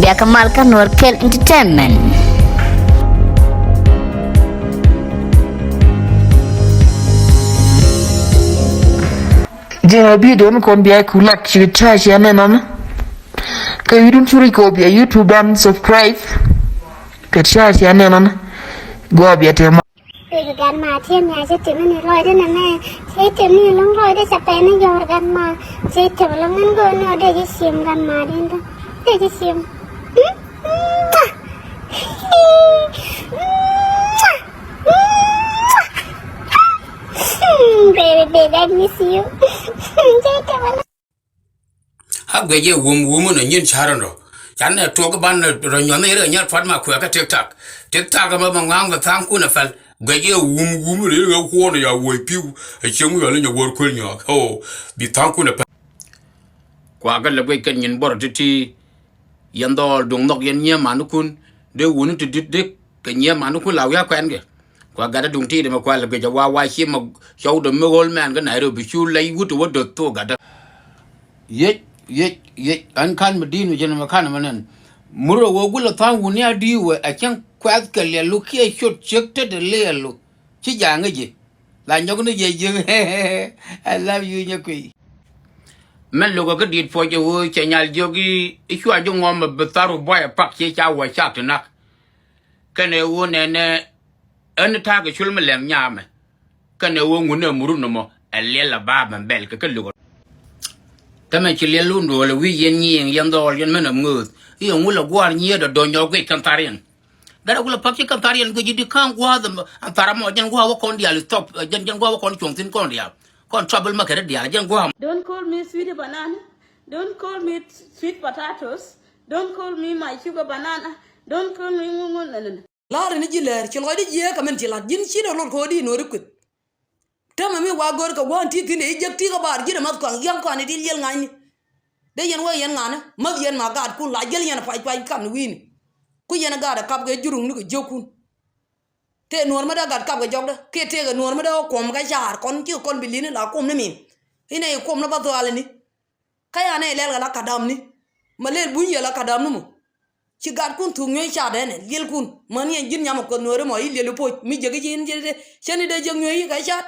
Biakamalkan Nuer Kel Entertainment. Jena bi don kon biya kulak ci tashi anan ka yudun turi ko biya YouTube dan subscribe ka tashi anan go biya te maกันมาเทียมยาเช็ดจิ๋มนี่ลอยได้นะแม่เช็ดจิ๋มนี่ลงลอยได้สเปนยอร์กันมาเช็ดจิ๋มลงงั้นก็เนื้อได้จะเสียมกันมาดินได้จะเสียมbaby I miss you เช็ดจิ๋มละฮักเกย์วุ้มเนี่ยยินชาร์โนฉันเนี่ยตัวก็บ้านเนี่ยเราย้อนนี่เรื่องนี้ฟัดมาคุยกับTikTokก็มาบางงานก็ทางคุณน่ะฟังเกย์วุ้มเนี่ยเราควรเนี่ยอย่าวยผิวไอ้เชี่ยงอย่างนี้อย่าวยคุยเนี่ยโอ้บิทางคุณน่ะกว่ากันเลยไปกันยินบอร์ดที่ยันดอลดงนกยันเยี่ยมานุคุณเดี๋ยววุ่นติดเด็กกันเยี่ยมานุคุณเราอยากแขวนกันกว่ากันดงที่เดี๋ยวมาแขวนเลยก็จะว่าเชี่ยมาเจ้าเดมโฮลแมนก็ไหนเราไปชูไล่วุฒิวัดเดือดตัวกันเย็ดอันขันมาดีนู่นจะนำมาขันมันนั่นมุระวัวกุลทางวุ้นยาดีเว้ยไอ้ช่างแควดกันเลยลูกขี้ชดเช็คเด็ดเลยลูกชี้อย่างเงี้ยหลานยกนี่เยอะI love you เนี่ยคุยมันลูกก็ดีดพอจะวัวเชียร์ยกีอีชัวจงงอมแบบตารุบอยปักเชี่ยจ้าวัวชาตินักกันเนี่ยวัวเนี่ยอันนี้ท่าก็ชุลมันแหลมยามกันเนี่ยวัวงูเนี่ยมุรุนมั้งเลี้ยละบ้ามันเบลก็ลูกแต่ไม่เฉลี่ยลุ่นดูเลยวิญญาณยังดอลยันมันน้ำเงือกยังงูละกว่านี้เดี๋ยวโดนยกไปกันตารีนแต่เราพักที่กันตารีนก็ยืดข้างกว่าแต่อันตรายมันยังกว่าว่าคนเดียวหรือท็อปยังกว่าว่าคนจงสินคนเดียวคนทรัพย์มาแค่เดียวยังกว่า Don't call me sweet banana. Don't call me sweet potatoes. Don't call me my sugar banana. Don't call me ngungun. Lar ni jiler ci loy di je ka men ci lat jin ci do lor ko di no rek tama mi wa gor ka wan ti tine jek ti ka bar ji mat ko yang ko ni di yel ngani de yen wa yen ngana ma yen ma gad ku la jel yen fay kam win ku yen ga da kap ge jurung ni ko jokun te nor ma da gad kap ge jog da ke te ga nor ma da ko ma ga jar kon ci kon bi ni la kom ni min ina e kom na ba to ale ni kaya ne lel ga la kadam ni ma lel bu ye la kadam nu ci gad kun tu ñoy cha de ne yel kun man yen jin nyam ko nor mo yi lelu po mi je ge jin je de cheni de je ñoy ga chat